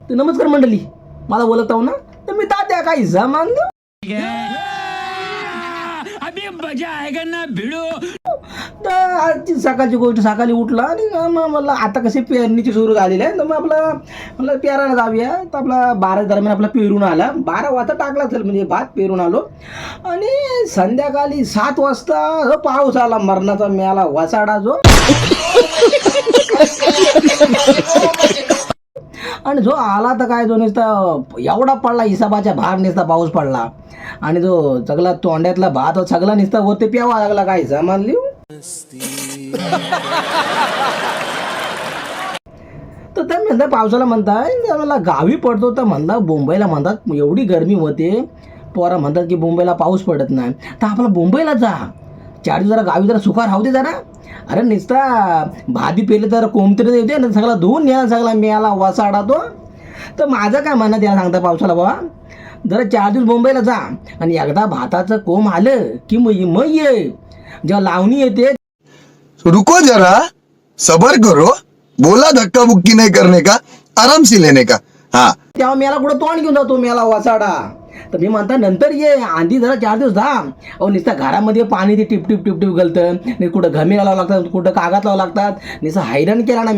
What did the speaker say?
तर नमस्कार मंडळी, मला बोलत आहो ना, तर मी तात्या काही जमान अभी मजा आएगा ना भिडो. तर आजची सकाळची गोष्ट, सकाळी उठला आणि मग मला आता कशी पेरणीची सुरू झालेली आहे, तर मग मला पेरायला जाऊया. तर आपला 12 दरम्यान आपला पेरून आला, 12 वाजता टाकला तर म्हणजे भात पेरून आलो. आणि संध्याकाळी 7 वाजता पाऊस आला, मरणाचा मेला वसाडा जो. आणि जो आला तर काय, जो नुसता एवढा पडला, हिसाबाच्या भार नुसता पाऊस पडला. आणि जो सगळा तोंड्यातला भात सगळा नुसता होते प्यावा लागला, काय जमान लिहू. तर त्या म्हणता पावसाला म्हणताय मला गावी पडतो, तर म्हणता मुंबईला म्हणतात एवढी गरमी होते, पोरा म्हणतात की मुंबईला पाऊस पडत नाही, तर आपला मुंबईला जा 4 दिवस, जरा गावी जरा सुखार राहू दे जरा. अरे नुसता भाजी पेले तर कोंबतरी येते ना, सगळा धुवून न्या, सगळा मिळाला वसाडा तो. तर माझं काय म्हणणं याला सांगता पावसाला, बाबा जरा 4 दिवस मुंबईला जा, आणि एकदा भाताचं कोंब आलं की मग ये, जेव्हा लावणी येते. रुको जरा, सबर करो, बोला धक्का बुक्की नहीं करने का, आराम से लेने का. हाँ, तेव्हा मेला कुठं तोंड घेऊन जातो मेला वसाडा. तर मी म्हणता नंतर ये, आधी जरा 4 दिवस जा. अहो नुसतं घरामध्ये पाणी ते टिप टिप टिप टिप गलतं, नाही कुठं घमी लावावं लागतात, कुठं कागद लावावं लागतात, नुसतं हैराण केला ना.